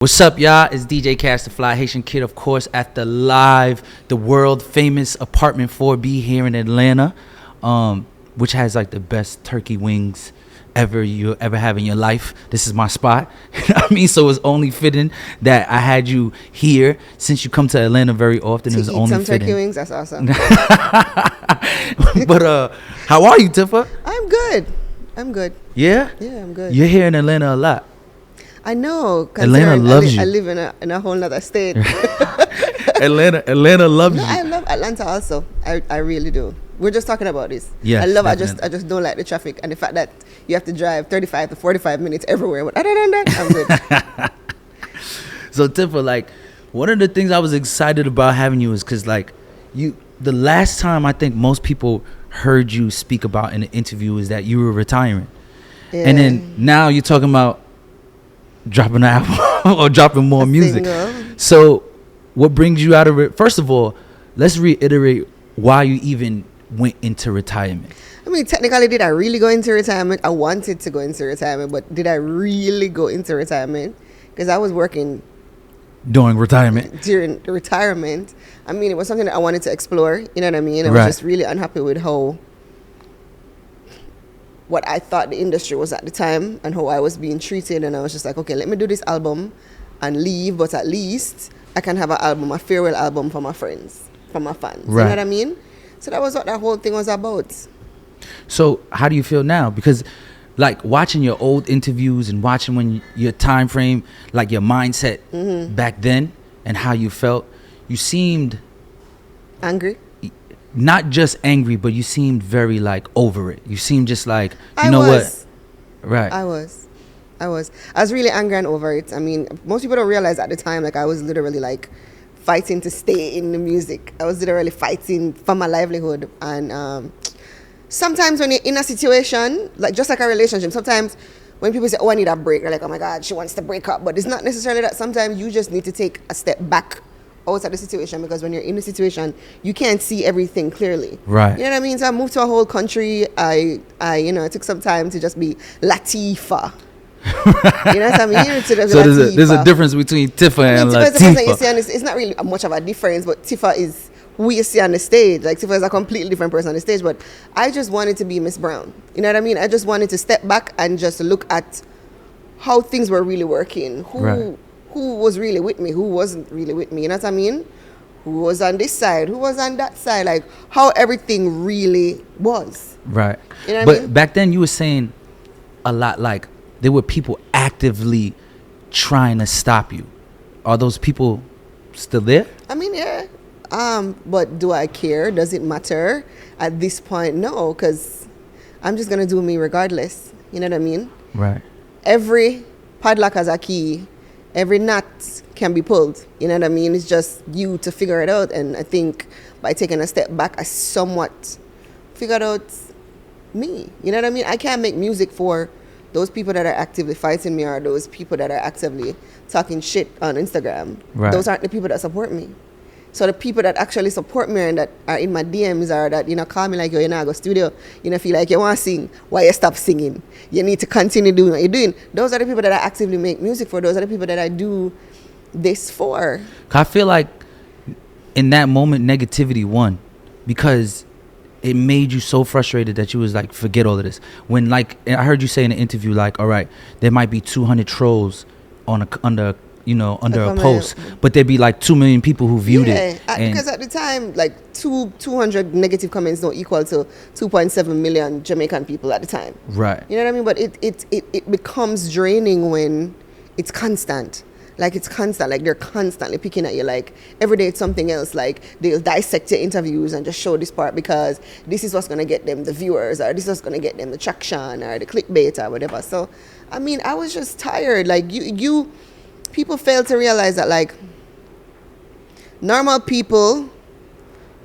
What's up, y'all? It's DJ Kash, the Fly Haitian Kid, of course, at the world famous apartment 4B here in Atlanta, which has like the best turkey wings you ever have in your life. This is my spot. You know what I mean? So it's only fitting that I had you here since you come to Atlanta very often. It was only some fitting. turkey wings, that's awesome. But how are you, Tifa? I'm good. Yeah? Yeah, I'm good. You're here in Atlanta a lot. I know. Atlanta loves you. I live in a whole other state. Atlanta loves you. I love Atlanta also. I really do. We're just talking about this. Yes, I just don't like the traffic and the fact that you have to drive 35 to 45 minutes everywhere. But other than that, I'm good. So Tifa, like, one of the things I was excited about having you is because, like, the last time I think most people heard you speak about in an interview is that you were retiring. Yeah. And then now you're talking about dropping an album or dropping more music. So what brings you out of it? First of all, let's reiterate why you even went into retirement. I mean, technically, did I really go into retirement? I wanted to go into retirement, but did I really go into retirement? Because I was working during retirement. During the retirement. I mean, it was something that I wanted to explore. You know what I mean? I was just really unhappy with what I thought the industry was at the time and how I was being treated. And I was just like, okay, let me do this album and leave, but at least I can have an album, a farewell album for my friends, for my fans. Right. You know what I mean? So that was what that whole thing was about. So how do you feel now? Because like watching your old interviews and watching when your time frame, like your mindset back then and how you felt, you seemed angry. Not just angry, but you seemed very like over it. You seemed just like, what? Right. I was really angry and over it. I mean, most people don't realize at the time, like I was literally like fighting to stay in the music. I was literally fighting for my livelihood. And sometimes when you're in a situation, like just like a relationship, sometimes when people say, oh, I need a break, they're like, oh my God, she wants to break up. But it's not necessarily that. Sometimes you just need to take a step back out of the situation, because when you're in the situation, you can't see everything clearly. Right. You know what I mean? So I moved to a whole country. I took some time to just be Tifa. You know what I mean? So there's a difference between Tifa and Tifa. It's not really much of a difference, but Tifa is who you see on the stage. Like Tifa is a completely different person on the stage, but I just wanted to be Miss Brown. You know what I mean? I just wanted to step back and just look at how things were really working. Who was really with me, who wasn't really with me, you know what I mean? Who was on this side, who was on that side, like how everything really was. Right. You know what I mean? Back then you were saying a lot, like there were people actively trying to stop you. Are those people still there? I mean, yeah. But do I care? Does it matter? At this point, no, because I'm just going to do me regardless. You know what I mean? Right. Every padlock has a key. Every knot can be pulled. You know what I mean? It's just you to figure it out. And I think by taking a step back, I somewhat figured out me. You know what I mean? I can't make music for those people that are actively fighting me or those people that are actively talking shit on Instagram. Right. Those aren't the people that support me. So the people that actually support me and that are in my DMs or that, call me like, yo, go studio, feel like you want to sing, why you stop singing? You need to continue doing what you're doing. Those are the people that I actively make music for. Those are the people that I do this for. I feel like in that moment, negativity won because it made you so frustrated that you was like, forget all of this. When like, I heard you say in an interview, like, all right, there might be 200 trolls under a post, but there'd be like 2 million people who viewed it. Because at the time, like 200 negative comments don't equal to 2.7 million Jamaican people at the time. Right. You know what I mean? But it becomes draining when it's constant. Like it's constant, like they're constantly picking at you. Like every day it's something else. Like they'll dissect your interviews and just show this part because this is what's going to get them the viewers, or this is what's going to get them the traction or the clickbait or whatever. So, I mean, I was just tired. Like people fail to realize that like normal people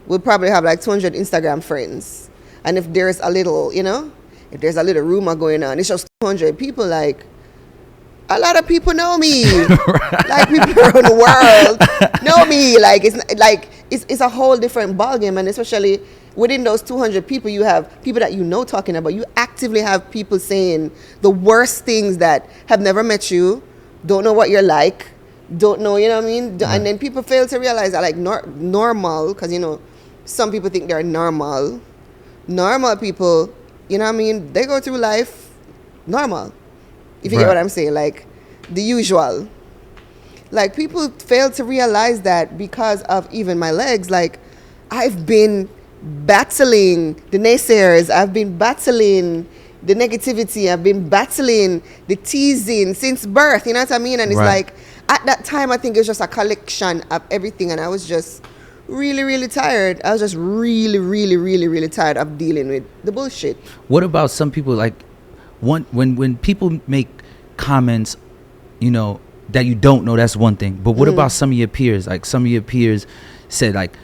would probably have like 200 Instagram friends. And if there's a little, if there's a little rumor going on, it's just 200 people. Like a lot of people know me. Right. Like people around the world know me. Like it's a whole different ballgame. And especially within those 200 people, you have people that talking about. You actively have people saying the worst things that have never met you, don't know what you're like, don't know, you know what I mean? Right. And then people fail to realize that like normal, because you know, some people think they're normal. Normal people, you know what I mean? They go through life normal. If you get what I'm saying, like the usual. Like people fail to realize that because of even my legs, like I've been battling the naysayers, I've been battling the negativity, I've been battling the teasing since birth, you know what I mean? And it's like at that time I think it was just a collection of everything, and I was just really tired. I was just really tired of dealing with the bullshit. What about some people, like when people make comments, you know, that you don't know, that's one thing, but what about some of your peers? Like some of your peers said like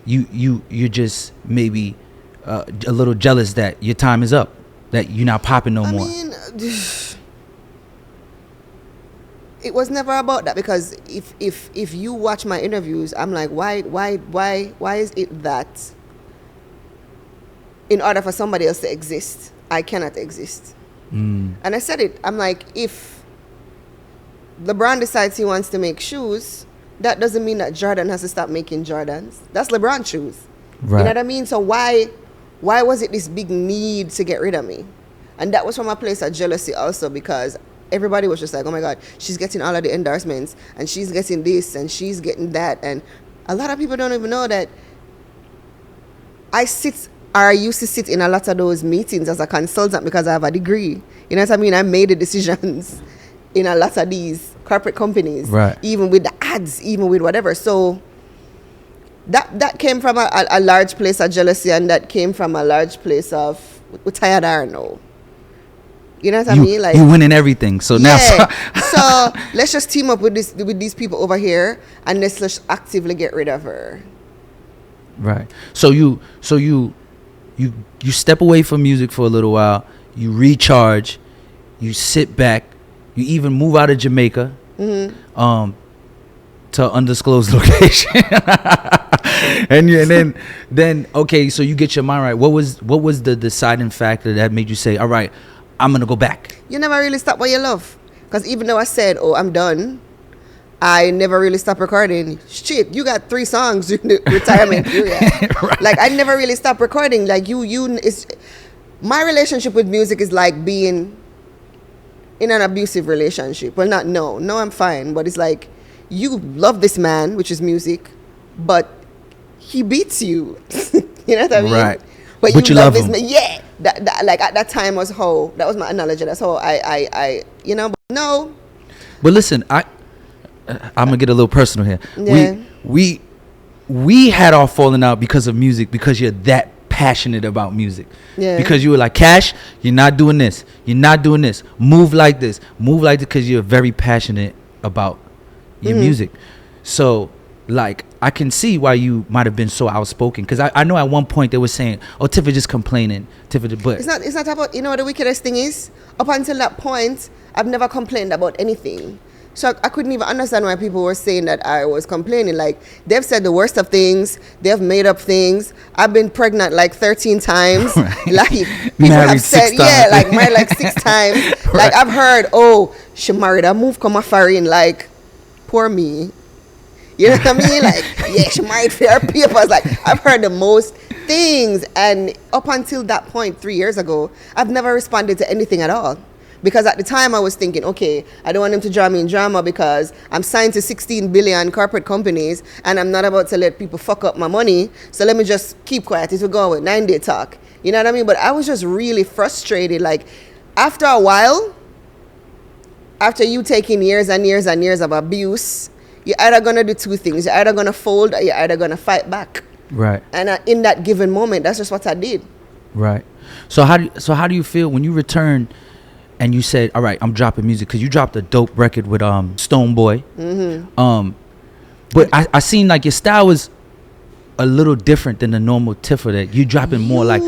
you're just maybe a little jealous that your time is up, that you're not popping no more. I mean, it was never about that, because if you watch my interviews, I'm like, why is it that in order for somebody else to exist, I cannot exist? And I said it. I'm like, if LeBron decides he wants to make shoes, that doesn't mean that Jordan has to stop making Jordans. That's LeBron's shoes. Right. You know what I mean? So why was it this big need to get rid of me? And that was from a place of jealousy also, because everybody was just like, oh my God, she's getting all of the endorsements, and she's getting this, and she's getting that. And a lot of people don't even know that I used to sit in a lot of those meetings as a consultant because I have a degree. You know what I mean? I made the decisions in a lot of these corporate companies, right? Even with the ads, even with whatever. So that came from a large place of jealousy, and that came from a large place of we're tired of now. You know what I mean? Like, you winning everything. So now, so let's just team up with these people over here, and let's just actively get rid of her. Right. So you step away from music for a little while. You recharge. You sit back. You even move out of Jamaica, to undisclosed location. and then okay, so you get your mind right. What was the deciding factor that made you say, all right, I'm gonna go back? You never really stop what you love, because even though I said, oh, I'm done, I never really stopped recording. Shit, you got 3 songs during the retirement period. Right. Like I never really stopped recording. Like my relationship with music is like being in an abusive relationship. Well, no, I'm fine, but it's like you love this man, which is music, but he beats you. You know what I mean? Right. But you love this man. Yeah. That like at that time that was my analogy. That's how I you know, but no. But listen, I'm gonna get a little personal here. Yeah. We had our falling out because of music, because you're that passionate about music. Yeah. Because you were like, Kash, you're not doing this. You're not doing this. Move like this. Move like this, because you're very passionate about your music. So like I can see why you might have been so outspoken, because I know at one point they were saying, oh, Tifa just complaining. Tifa, but it's not about, you know what the wickedest thing is? Up until that point, I've never complained about anything. So I couldn't even understand why people were saying that I was complaining. Like, they've said the worst of things. They've made up things. I've been pregnant like 13 times. Right. Like, people have said, like married like 6 times. Right. Like, I've heard, oh, she married a move come a foreign. Like, poor me. You know what I mean? Like, yeah, she married for her papers. Like, I've heard the most things. And up until that point, 3 years ago, I've never responded to anything at all. Because at the time I was thinking, okay, I don't want him to draw me in drama because I'm signed to 16 billion corporate companies and I'm not about to let people fuck up my money. So let me just keep quiet. It will go with 9-day talk. You know what I mean? But I was just really frustrated. Like, after a while, after you taking years and years and years of abuse, you're either going to do 2 things. You're either going to fold or you're either going to fight back. Right. And in that given moment, that's just what I did. Right. So how do you feel when you return and you said, all right, I'm dropping music? Because you dropped a dope record with Stoneboy. Mm-hmm. But I seen like your style was a little different than the normal Tifa, that you dropping more like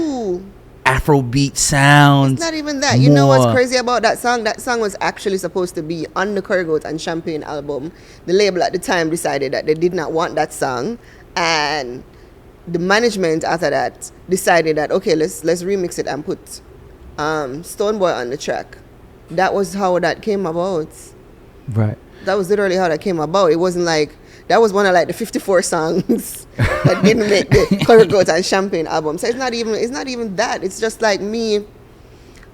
Afrobeat sounds. It's not even that. You know what's crazy about that song? That song was actually supposed to be on the Curry and Champagne album. The label at the time decided that they did not want that song, and the management after that decided that, okay, let's remix it and put Stoneboy on the track. That was how that came about. Right. That was literally how that came about. It wasn't like that was one of like the 54 songs that didn't make the Curry Goat and Champagne album. So it's not even that. It's just like me.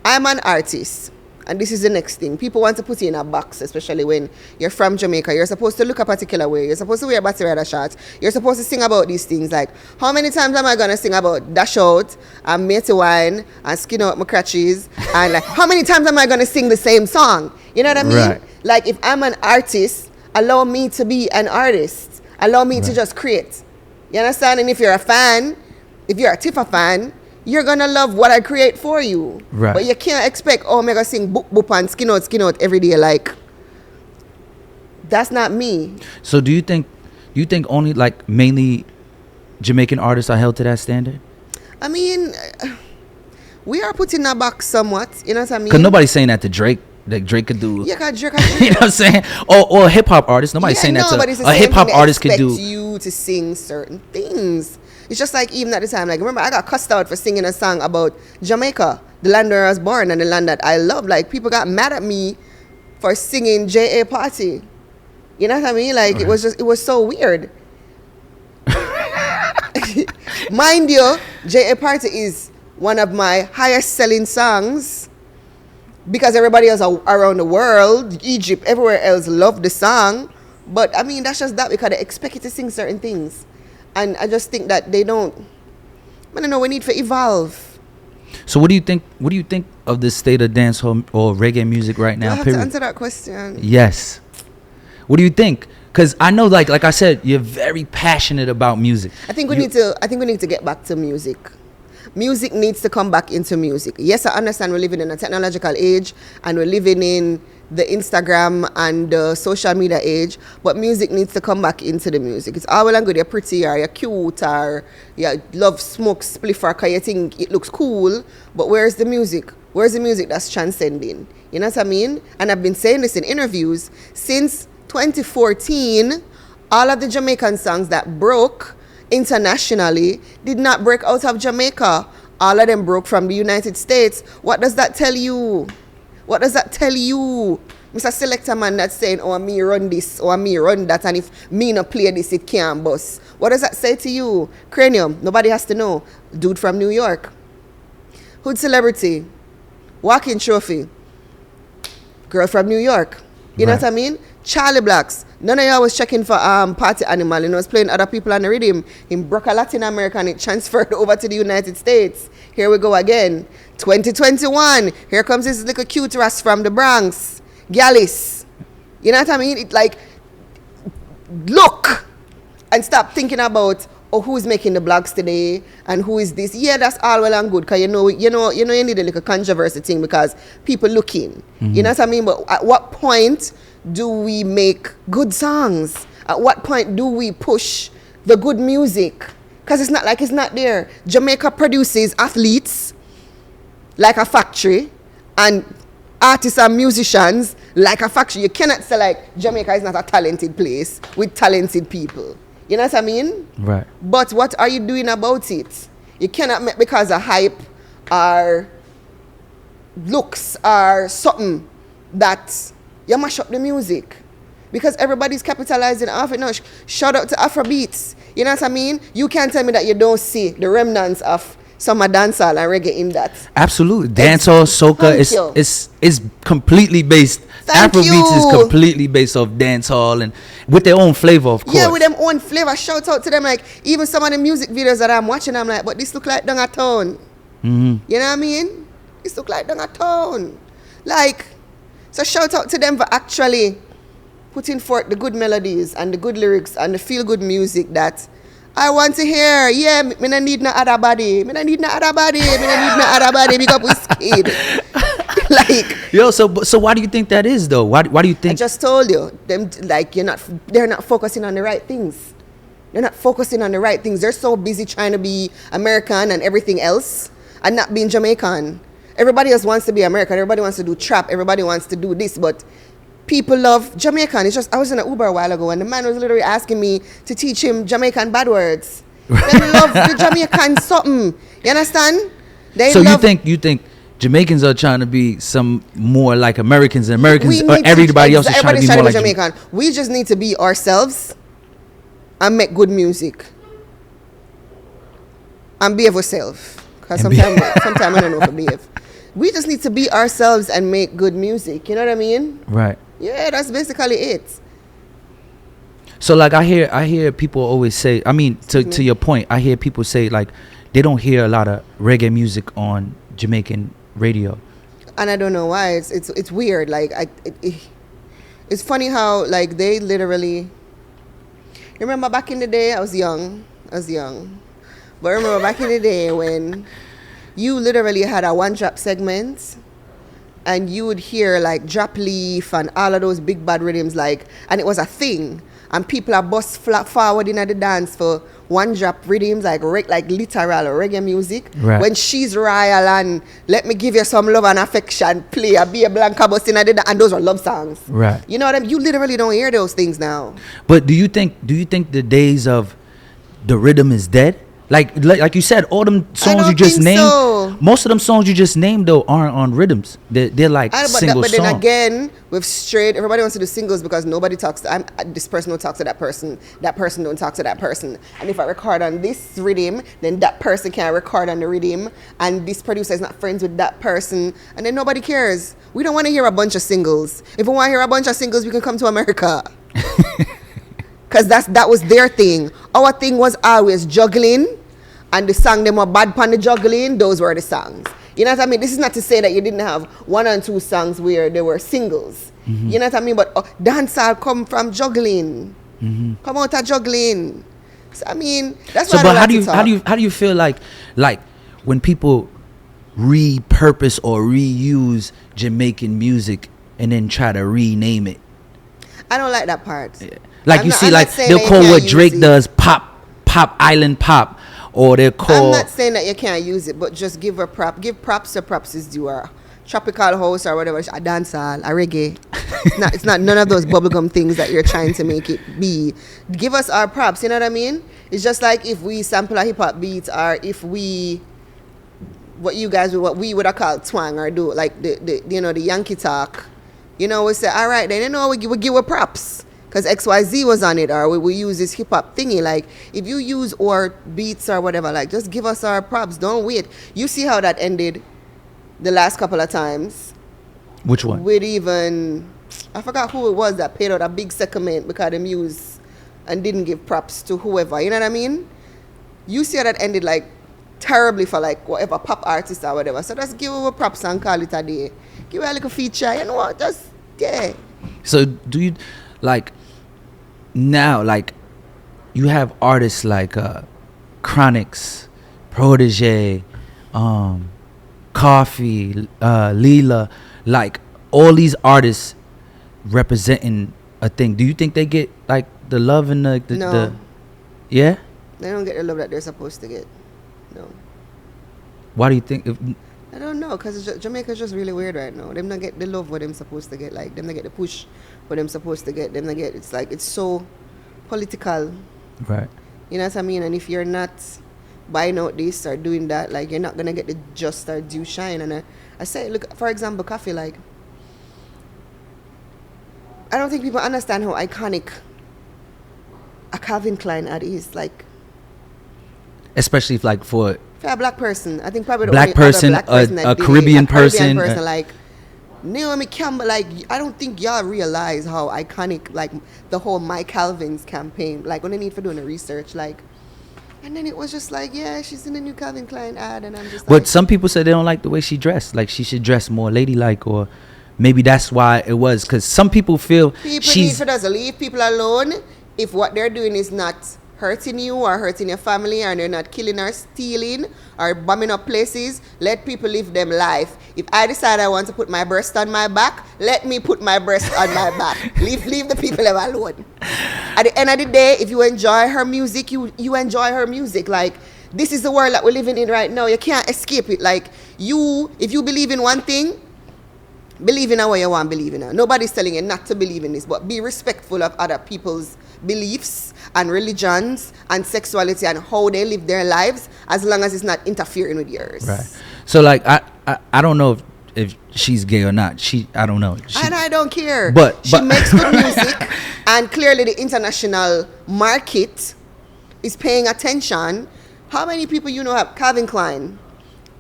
I'm an artist. And this is the next thing. People want to put you in a box, especially when you're from Jamaica. You're supposed to look a particular way. You're supposed to wear a battery shorts. You're supposed to sing about these things. Like, how many times am I going to sing about dash out and matey wine and skin out my crutches? And like, how many times am I going to sing the same song? You know what I mean? Right. Like, if I'm an artist, allow me to be an artist. Allow me to just create. You understand? And if you're a fan, if you're a Tifa fan, you're gonna love what I create for you. Right. But you can't expect, oh, I'm gonna sing boop boop and skin out every day. Like, that's not me. So do you think only like mainly Jamaican artists are held to that standard? I mean, we are put in a box somewhat. You know what I mean? Because nobody's saying that to Drake. Like Drake could do. Yeah, cause Drake. You know what I'm saying? Or a hip hop artist. Nobody's saying that to a hip hop artist could do. You to sing certain things. It's just like even at the time, like remember I got cussed out for singing a song about Jamaica, the land where I was born and the land that I love. Like people got mad at me for singing J.A. Party. You know what I mean? Like it was so weird. Mind you, J.A. Party is one of my highest selling songs because everybody else around the world, Egypt, everywhere else loved the song. But I mean that's just that because they expect you to sing certain things. And I just think that they don't. I don't know. We need to evolve. So what do you think? What do you think of the state of dancehall or reggae music right now? Do I have to answer that question? Yes. What do you think? Because I know, like I said, you're very passionate about music. I think we need to get back to music. Music needs to come back into music. Yes, I understand we're living in a technological age and we're living in the Instagram and the social media age, but music needs to come back into the music. It's all well and good, you're pretty or you're cute or you love smoke spliffer because you think it looks cool, but where's the music? Where's the music that's transcending? You know what I mean? And I've been saying this in interviews. Since 2014, all of the Jamaican songs that broke internationally did not break out of Jamaica. All of them broke from the United States. What does that tell you? What does that tell you? Mr. Selector man that's saying, oh, me run this, or me run that, and if me no play this, it can't bust. What does that say to you? Cranium, nobody has to know. Dude from New York. Hood celebrity. Walking trophy. Girl from New York. You know what I mean? Charlie Blacks. None of y'all was checking for Party Animal. You know, was playing other people on the rhythm. He broke a Latin America and it transferred over to the United States. Here we go again. 2021. Here comes this little cute ras from the Bronx. Gallus. You know what I mean? It like, look and stop thinking about, oh, who's making the blogs today and who is this. Yeah, that's all well and good because you need a little controversy thing because people looking. Mm-hmm. You know what I mean? But at what point do we make good songs? At what point do we push the good music? Because it's not like it's not there. Jamaica produces athletes like a factory and artists and musicians like a factory. You cannot say like Jamaica is not a talented place with talented people. You know what I mean? Right. But what are you doing about it? You cannot make because of hype or looks or something that you mash up the music. Because everybody's capitalizing off it now. Shout out to Afrobeats. You know what I mean? You can't tell me that you don't see the remnants of summer dancehall and reggae in that. Absolutely. Dancehall, soca is completely based. Afrobeats is completely based off dancehall and with their own flavor, of course. Yeah, with their own flavor. Shout out to them. Like, even some of the music videos that I'm watching, I'm like, but this look like Dongatone. Mm-hmm. You know what I mean? This look like Dongatone. Like, so shout out to them for actually putting forth the good melodies and the good lyrics and the feel-good music that I want to hear. Yeah, me no need no other body. Me no need no other body. Me no need no other body. Big up Whiskey. Like, yo, so why do you think that is though? Why do you think? I just told you, them like they're not focusing on the right things. They're not focusing on the right things. They're so busy trying to be American and everything else and not being Jamaican. Everybody else wants to be American. Everybody wants to do trap. Everybody wants to do this, but people love Jamaican. It's just, I was in an Uber a while ago and the man was literally asking me to teach him Jamaican bad words. They love the Jamaican something. You understand? So you think Jamaicans are trying to be some more like Americans, and Americans We or need everybody else is trying to be more like Jamaican. We just need to be ourselves and make good music and behave ourselves. Because sometimes I don't know how to behave. We just need to be ourselves and make good music. You know what I mean? Right. Yeah, that's basically it. So like I hear people always say, I mean, to your point, I hear people say like they don't hear a lot of reggae music on Jamaican radio. And I don't know why. It's weird. Like it's funny how like they literally. Remember back in the day, I was young. But I remember back in the day when you literally had a one drop segment, and you would hear like drop leaf and all of those big bad rhythms, like, and it was a thing. And people are bust flat forward in the dance for one drop rhythms, like literal reggae music. Right. When She's Royal and Let Me Give You Some Love and Affection play, a Be a Blanca bust in the dance, and those are love songs. Right. You know what I mean? You literally don't hear those things now. But do you think the days of the rhythm is dead? Like you said, all them songs you just named, so. most of them songs you just named though aren't on rhythms. They're like single songs. But then again, with straight, everybody wants to do singles because nobody talks. This person don't talk to that person. That person don't talk to that person. And if I record on this rhythm, then that person can't record on the rhythm. And this producer is not friends with that person. And then nobody cares. We don't want to hear a bunch of singles. If we want to hear a bunch of singles, we can come to America. Because that was their thing. Our thing was always juggling, and the song them were bad pan the juggling. Those were the songs. You know what I mean? This is not to say that you didn't have one and two songs where they were singles. Mm-hmm. You know what I mean? But dancehall come from juggling. Mm-hmm. Come out of juggling. So I mean, that's why. So, but how do you feel like when people repurpose or reuse Jamaican music and then try to rename it? I don't like that part. Yeah. Like I'm they'll call what Drake does pop island pop, or they'll call. I'm not saying that you can't use it, but just give props to props is due. A tropical house or whatever, a dancehall, a reggae. It's not none of those bubblegum things that you're trying to make it be. Give us our props. You know what I mean? It's just like if we sample a hip hop beat, or if we what we would have called twang, or do like the Yankee talk. You know, we say, all right, then we give her props. Because XYZ was on it, or we use this hip hop thingy. Like, if you use our beats or whatever, like, just give us our props. Don't wait. You see how that ended the last couple of times. Which one? With I forgot who it was that paid out a big segment because they used and didn't give props to whoever. You know what I mean? You see how that ended, like, terribly for, like, whatever pop artist or whatever. So just give her props and call it a day. Give her a little feature. You know what? Just, yeah. So, do you, like, now, like, you have artists like Chronix, Protege, Coffee, Leela, like all these artists representing a thing. Do you think they get like the love and no. Yeah? They don't get the love that they're supposed to get. No. Why do you think? I don't know, because Jamaica's just really weird right now. Them not get the love what them supposed to get. Like, them not get the push what them supposed to get. Them not get, it's like, it's so political. Right. You know what I mean? And if you're not buying out this or doing that, like, you're not going to get the just or due shine. And I say, look, for example, Coffee, like, I don't think people understand how iconic a Calvin Klein ad is. Like, especially if, like, for a black person, I think probably the black only person, black person a Caribbean person, like Naomi Campbell. Like, I don't think y'all realize how iconic, like, the whole My Calvin's campaign. Like, when they need for doing the research, like, and then it was just like, yeah, she's in the new Calvin Klein ad, and I'm just. But some people said they don't like the way she dressed. Like, she should dress more ladylike, or maybe that's why it was. Because some people feel need for us to leave people alone if what they're doing is not hurting you or hurting your family, and they're not killing or stealing or bombing up places. Let people live them life. If I decide I want to put my breast on my back, let me put my breast on my back. Leave the people alone. At the end of the day, if you enjoy her music, you enjoy her music. Like, this is the world that we're living in right now. You can't escape it. Like, if you believe in one thing, believe in what you want to believe in. Nobody's telling you not to believe in this, but be respectful of other people's beliefs and religions and sexuality and how they live their lives, as long as it's not interfering with yours. Right. So, like, I don't know if she's gay or not. I don't know. And I don't care. But she makes good music, and clearly the international market is paying attention. How many people you know have Calvin Klein,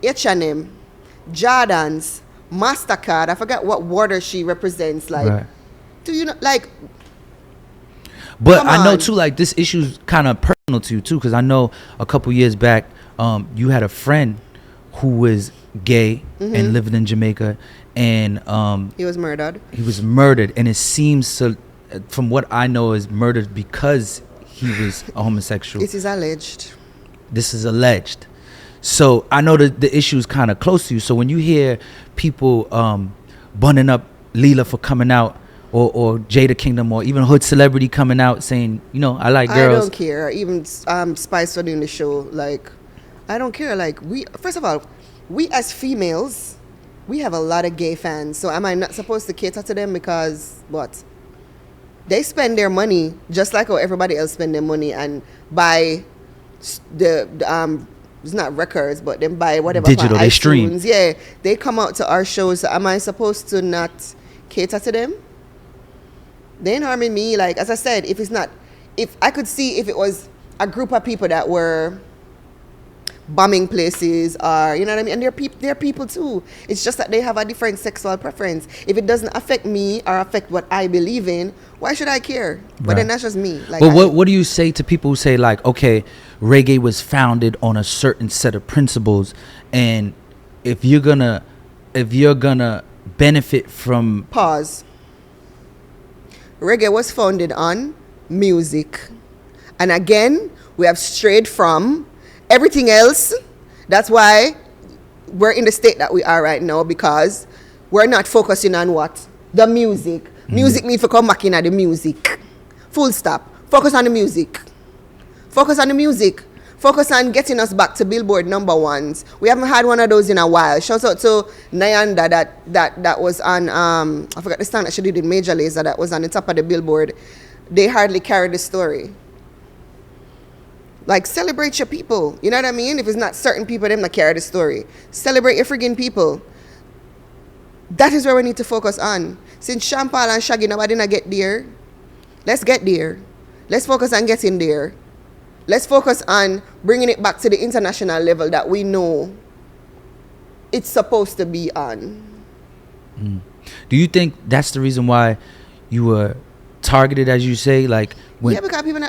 H&M, Jordans, MasterCard? I forget what water she represents. Like, right. do you know? Like, but I know too. Like, this issue's kind of personal to you too, because I know a couple years back, you had a friend who was gay and lived in Jamaica, and he was murdered. He was murdered, and it seems so, from what I know, is murdered because he was a homosexual. This is alleged. This is alleged. So I know that the issue is kind of close to you. So when you hear people bunning up Leela for coming out, or Jada Kingdom, or even Hood Celebrity coming out saying, you know, I like girls. I don't care. Even Spice for doing the show. Like, I don't care. Like, first of all, we as females, we have a lot of gay fans. So am I not supposed to cater to them because what? They spend their money just like how everybody else spend their money and buy the it's not records, but then buy whatever digital. They stream. Yeah, they come out to our shows. So am I supposed to not cater to them? They ain't harming me. Like, as I said, if I could see if it was a group of people that were bombing places, or you know what I mean, and they're people too. It's just that they have a different sexual preference. If it doesn't affect me or affect what I believe in, why should I care? But then that's just me. Like, but what do you say to people who say, like, okay, reggae was founded on a certain set of principles, and if you're gonna benefit from pause. Reggae was founded on music, and again we have strayed from everything else. That's why we're in the state that we are right now, because we're not focusing on what? The music. Music means for come back in at the music. Full stop. Focus on the music. Focus on the music. Focus on getting us back to Billboard #1s. We haven't had one of those in a while. Shout out to Nyanda that was on I forgot the song that she did in Major Lazer that was on the top of the Billboard. They hardly carried the story. Like, celebrate your people. You know what I mean? If it's not certain people, them that carry the story. Celebrate your friggin' people. That is where we need to focus on. Since Sean Paul and Shaggy, nobody not get there. Let's get there. Let's focus on getting there. Let's focus on bringing it back to the international level that we know it's supposed to be on. Do you think that's the reason why you were targeted, as you say? Like, yeah, because people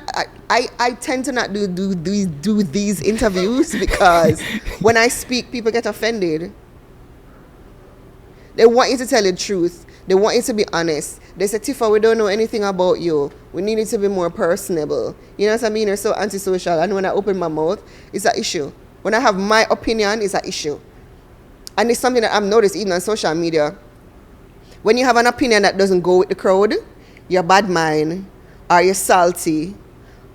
I tend to not do these interviews because when I speak, people get offended. They want you to tell the truth. They want you to be honest. They say, Tifa, we don't know anything about you. We need it to be more personable. You know what I mean? You're so antisocial. And when I open my mouth, it's an issue. When I have my opinion, it's an issue. And it's something that I've noticed even on social media. When you have an opinion that doesn't go with the crowd, you're bad mind, or you're salty,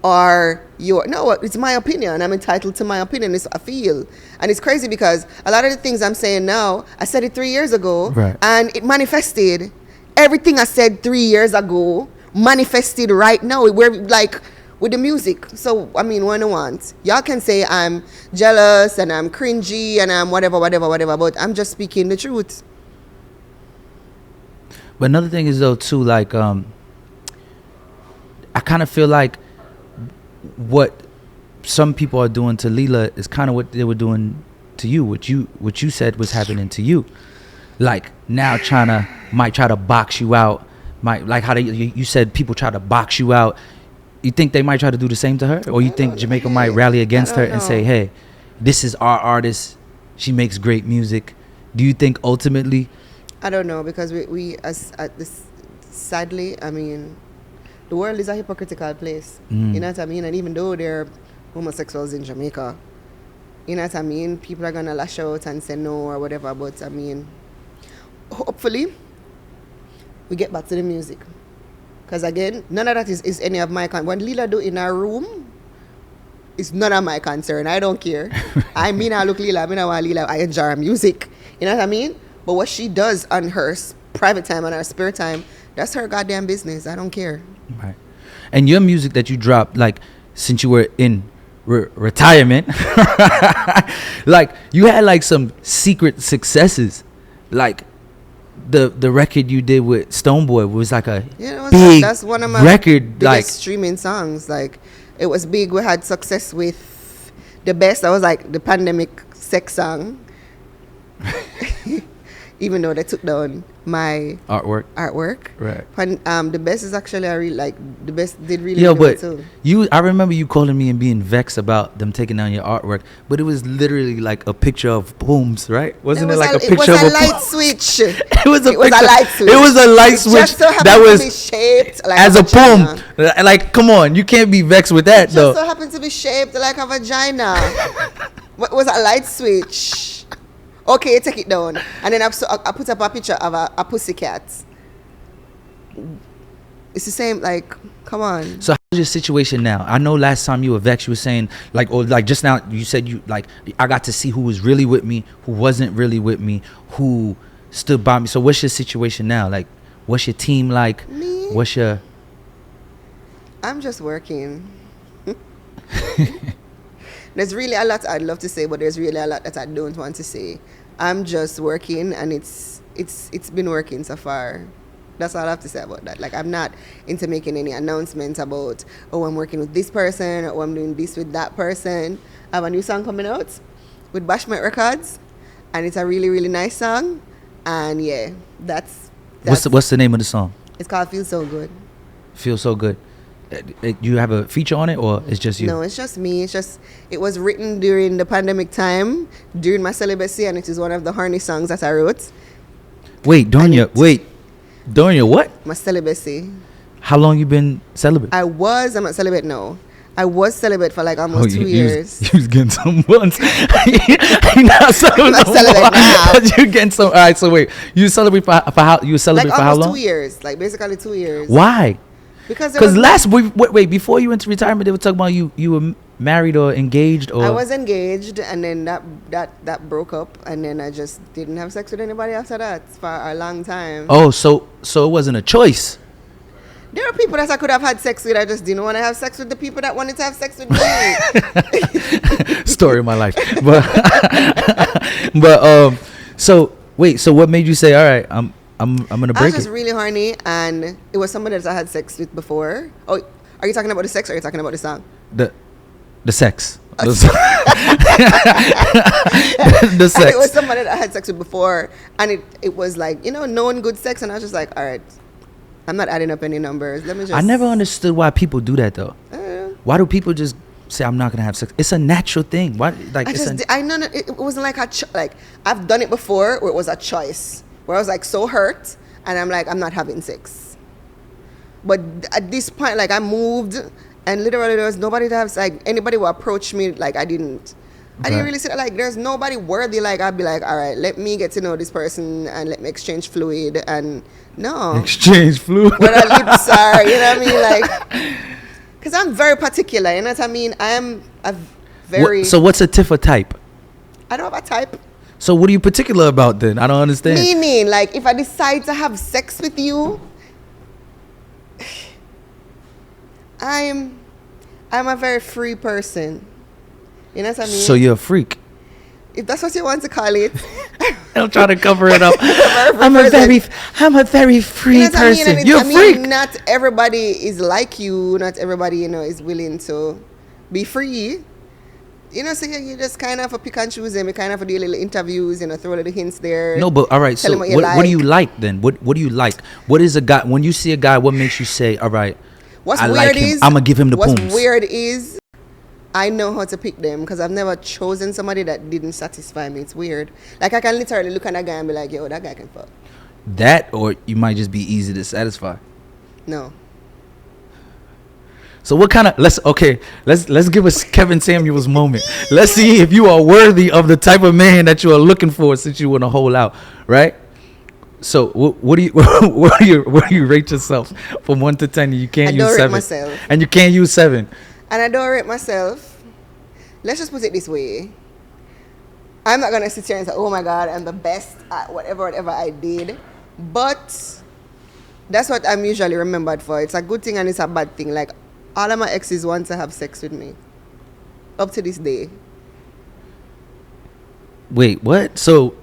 or no, it's my opinion. I'm entitled to my opinion. It's what I feel. And it's crazy because a lot of the things I'm saying now, I said it 3 years ago, right, and it manifested. Everything I said 3 years ago manifested right now. We're like with the music. So, I mean, what do you want? Y'all can say I'm jealous and I'm cringy and I'm whatever, but I'm just speaking the truth. But another thing is, though, too, like, I kind of feel like what some people are doing to Leela is kind of what they were doing to you. What you said was happening to you. Like, now might try to box you out. Like how you said people try to box you out. You think they might try to do the same to her? Or you think Jamaica might rally against her and say, hey, this is our artist. She makes great music. Do you think ultimately? I don't know, because we as at this, sadly, I mean, the world is a hypocritical place. You know what I mean? And even though there are homosexuals in Jamaica, you know what I mean? People are going to lash out and say no or whatever. But I mean, hopefully, we get back to the music. Because again, none of that is any of my concern. What Leela do in her room is none of my concern. I don't care. I mean, I look Leela. I mean, I want Leela. I enjoy her music. You know what I mean? But what she does on her private time, on her spare time, that's her goddamn business. I don't care. Right. And your music that you dropped, like, since you were in retirement. Like you had like some secret successes, like the record you did with Stoneboy was like a big that's one of my record, biggest like streaming songs. Like it was big. We had success with The Best. That was like the pandemic sex song. Even though they took down my artwork. Right. Right. The Best is actually a real, like, The Best did really, Yo, really but well too. I remember you calling me and being vexed about them taking down your artwork, but it was literally like a picture of booms, right? Wasn't it like a picture of a light switch. It was a light switch. It was a light switch just so that was to be shaped like as a vagina. poem. Like, come on, you can't be vexed with that, It though. just so happened to be shaped like a vagina. What was a light switch? Okay, take it down. And then I put up a picture of a pussycat. It's the same, like, come on. So how's your situation now? I know last time you were vexed, you were saying, like, or like just now you said you, like, I got to see who was really with me, who wasn't really with me, who stood by me. So what's your situation now? Like, what's your team like? Me? What's your... I'm just working. There's really a lot I'd love to say, but there's really a lot that I don't want to say. I'm just working, and it's been working so far. That's all I have to say about that. Like, I'm not into making any announcements about, oh, I'm working with this person, or I'm doing this with that person. I have a new song coming out with Bashment Records, and it's a really, really nice song. And yeah, that's what's the name of the song? It's called Feel So Good. Feel So Good. You have a feature on it, or it's just you? No, it's just me. It was written during the pandemic time, during my celibacy, and it is one of the horny songs that I wrote. During your what? My celibacy. How long you been celibate? I'm not celibate now. I was celibate for like almost 2 years. You was getting some months. You're not celibate now. You getting some. All right, so wait, you celebrate for how? You celebrate like for how long? 2 years, like basically 2 years. Why? Because wait, before you went to retirement, they were talking about you were married or engaged, or I was engaged, and then that broke up, and then I just didn't have sex with anybody after that for a long time. Oh, so it wasn't a choice. There are people that I could have had sex with. I just didn't want to have sex with the people that wanted to have sex with me. Story of my life. So wait, so what made you say, all right, I'm gonna break I was just it? really horny, and it was somebody that I had sex with before. Oh, are you talking about the sex, or are you talking about the song? The sex. The sex. And it was somebody that I had sex with before, and it was like, known good sex, and I was just like, all right, I'm not adding up any numbers. Let me just. I never understood why people do that though. Why do people just say I'm not gonna have sex? It's a natural thing. Why? Like I know it wasn't like like I've done it before where it was a choice where I was like so hurt, and I'm like, I'm not having sex. But at this point, like, I moved, and literally there was nobody to have, like, anybody who approached me, like, I didn't really say that, like, there's nobody worthy, like, I'd be like, all right, let me get to know this person, and let me exchange fluid, and no. Exchange fluid? What our lips are, you know what I mean? Like, because I'm very particular, you know what I mean? I am a very... So what's a Tifa type? I don't have a type. So what are you particular about then? I don't understand. Meaning, like, if I decide to have sex with you, I'm a very free person. You know what I mean? So you're a freak. If that's what you want to call it. I'm trying to cover it up. I'm a very free you know person. I mean? You're a freak. Not everybody is like you. Not everybody, is willing to be free. So you just kind of pick and choose them. You kind of do little interviews, throw little hints there. No, but all right. So what do you like then? What do you like? What is a guy? When you see a guy, what makes you say, all right, what's I weird like him. is I'm gonna give him the what's pooms. weird is I know how to pick them because I've never chosen somebody that didn't satisfy me. It's weird. Like, I can literally look at a guy and be like, yo, that guy can fuck. That, or you might just be easy to satisfy. No. So what kind of let's give us Kevin Samuels moment. Let's see if you are worthy of the type of man that you are looking for since you want to hold out, right? So what do you rate yourself from 1 to 10? You can't use 7. I rate myself. And you can't use 7. And I don't rate myself. Let's just put it this way. I'm not gonna sit here and say, oh my God, I'm the best at whatever I did. But that's what I'm usually remembered for. It's a good thing and it's a bad thing. Like, all of my exes want to have sex with me. up to this day. Wait, what? So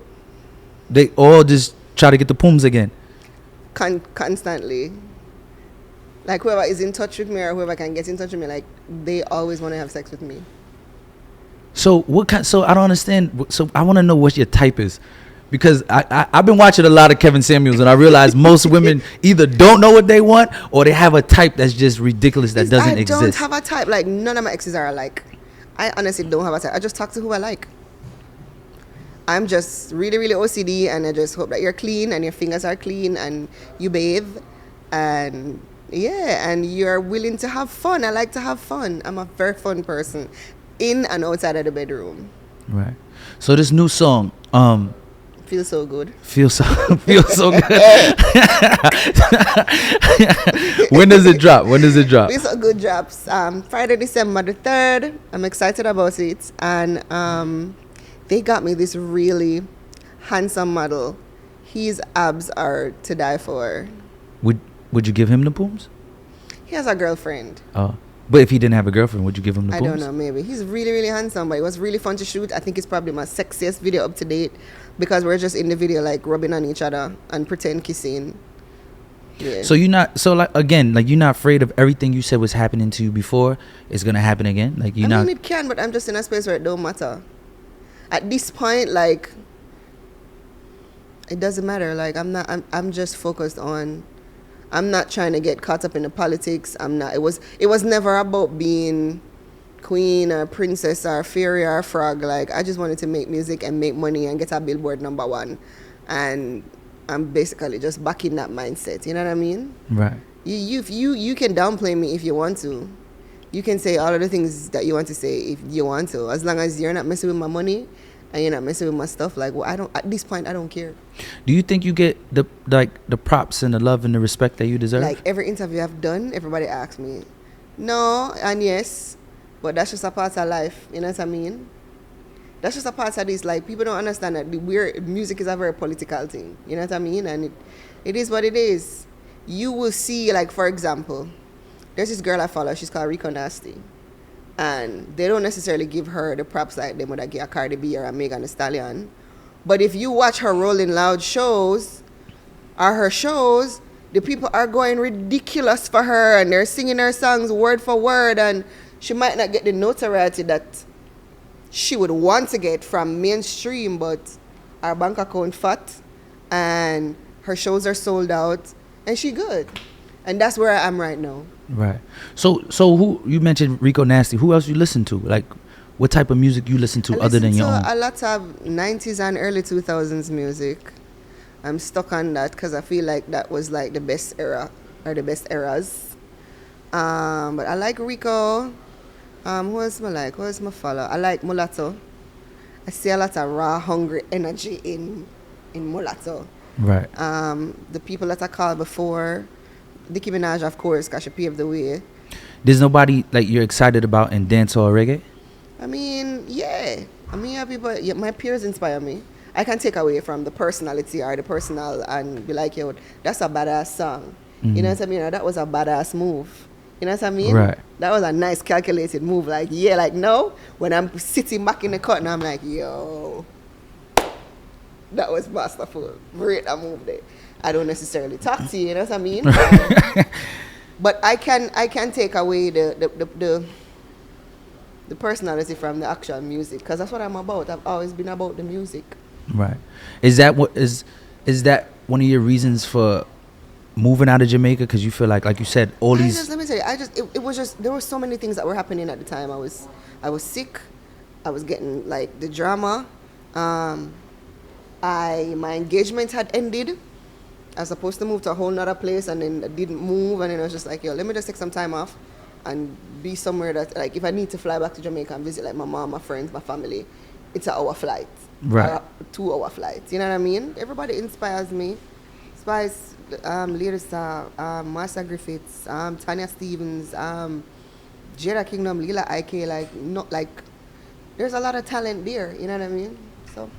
they all just try to get the pooms again? Constantly. Like whoever is in touch with me or whoever can get in touch with me, like they always want to have sex with me. So what kind? So I don't understand. So I want to know what your type is, because I've been watching a lot of Kevin Samuels, and I realize most women either don't know what they want or they have a type that's just ridiculous that doesn't exist. I don't have a type. Like none of my exes are alike. I honestly don't have a type. I just talk to who I like. I'm just really, really OCD, and I just hope that you're clean and your fingers are clean and you bathe, and yeah, and you're willing to have fun. I like to have fun. I'm a very fun person, in and outside of the bedroom. Right. So this new song, Feels so good. feels so good. When does it drop? Feels so good drops. Friday, December the 3rd. I'm excited about it, and they got me this really handsome model. His abs are to die for. Would you give him the pooms? He has a girlfriend. Oh, but if he didn't have a girlfriend, would you give him the I pooms? don't know, maybe. He's really, really handsome, but it was really fun to shoot. I think it's probably my sexiest video up to date, because we're just in the video like rubbing on each other and pretend kissing. Yeah. So you're not, so like again, like you're not afraid of everything you said was happening to you before is gonna happen again? Like you're not. I mean, it can, but I'm just in a space where it don't matter. At this point, like, it doesn't matter. Like, I'm just focused on, I'm not trying to get caught up in the politics. It was never about being queen or princess or fairy or frog. Like, I just wanted to make music and make money and get a Billboard #1. And I'm basically just back in that mindset. You know what I mean? Right. You can downplay me if you want to. You can say all of the things that you want to say if you want to, as long as you're not messing with my money and you're not messing with my stuff. Like, well, at this point, I don't care. Do you think you get the props and the love and the respect that you deserve? Like every interview I've done, everybody asks me, no and yes, but that's just a part of life. You know what I mean? That's just a part of this. Like, people don't understand that music is a very political thing. You know what I mean? And it is what it is. You will see, like, for example, there's this girl I follow. She's called Rico Nasty. And they don't necessarily give her the props like they would give a Cardi B or a Megan Thee Stallion. But if you watch her Rolling Loud shows, or her shows, the people are going ridiculous for her, and they're singing her songs word for word, and she might not get the notoriety that she would want to get from mainstream, but her bank account fat, and her shows are sold out, and she good. And that's where I am right now. Right. So who, you mentioned Rico Nasty, who else you listen to? Like, what type of music you listen to other than your own? A lot of 90s and early 2000s music. I'm stuck on that because I feel like that was like the best era, or the best eras. But I like Rico. Who else I like? Who else I follow? I like Mulatto. I see a lot of raw, hungry energy in Mulatto. Right. The people that I called before, Nicki Minaj, of course, because she paved the way. There's nobody like you're excited about in dancehall reggae? I mean, yeah. I mean, my peers inspire me. I can take away from the personality or the personal and be like, yo, that's a badass song. Mm-hmm. You know what I mean? Or that was a badass move. You know what I mean? Right. That was a nice calculated move. Like, yeah, like no. When I'm sitting back in the cut and I'm like, yo, that was masterful. Great, I moved it. I don't necessarily talk to you, you know what I mean? But I can take away the personality from the actual music, because that's what I'm about. I've always been about the music. Right. Is that that one of your reasons for moving out of Jamaica? Because you feel like you said, all these. Let me tell you, it was just, there were so many things that were happening at the time. I was sick. I was getting like the drama. My engagement had ended. I was supposed to move to a whole nother place, and then I didn't move, and then I was just like, yo, let me just take some time off and be somewhere that, like, if I need to fly back to Jamaica and visit like my mom, my friends, my family, it's an hour flight. Right. Or a 2-hour flight. You know what I mean? Everybody inspires me. Inspires leaders, Marsha Griffiths, Tanya Stevens, Jada Kingdom, Lila Ike, there's a lot of talent there, you know what I mean? So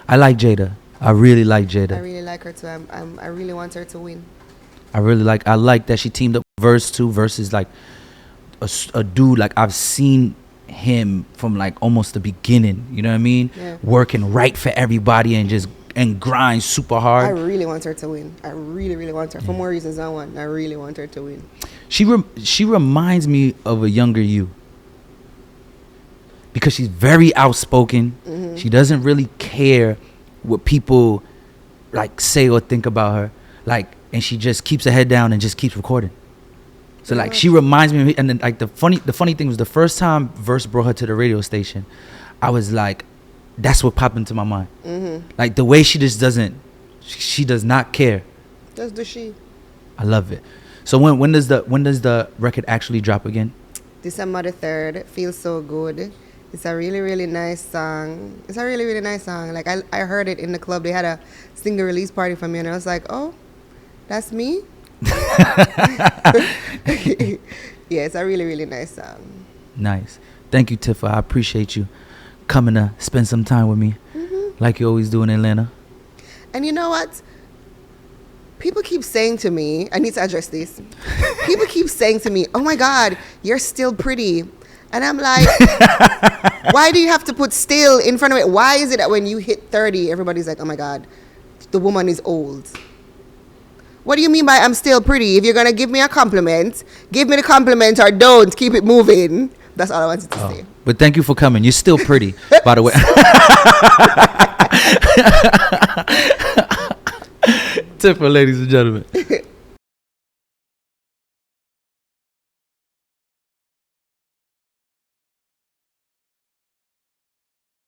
I like Jada. I really like Jada. I really like her too. I really want her to win. I like that she teamed up Verse 2 versus like a dude like I've seen him from like almost the beginning. You know what I mean? Yeah. Working right for everybody and grind super I hard. really want her to win. I really, really want her. For more reasons than one, I really want her to win. She reminds me of a younger you because she's very outspoken. Mm-hmm. She doesn't really care what people like say or think about her. Like, and she just keeps her head down and just keeps recording. So like she reminds me of, and then like the funny thing was the first time Verse brought her to the radio station, I was like, that's what popped into my mind. Mm-hmm. Like the way she just doesn't, she does not care. Just do she. I love it. So when does the record actually drop again? December the 3rd. Feels so good. It's a really, really nice song. It's a really, really nice song. Like I heard it in the club. They had a single release party for me and I was like, oh, that's me? Yeah, it's a really, really nice song. Nice. Thank you, Tifa. I appreciate you coming to spend some time with me, like you always do in Atlanta. And you know what? People keep saying to me, I need to address this. People keep saying to me, oh my God, you're still pretty. And I'm like, why do you have to put still in front of it? Why is it that when you hit 30, everybody's like, oh my God, the woman is old? What do you mean by I'm still pretty? If you're going to give me a compliment, give me the compliment or don't. Keep it moving. That's all I wanted to say. But thank you for coming. You're still pretty, by the way. Tifa, ladies and gentlemen.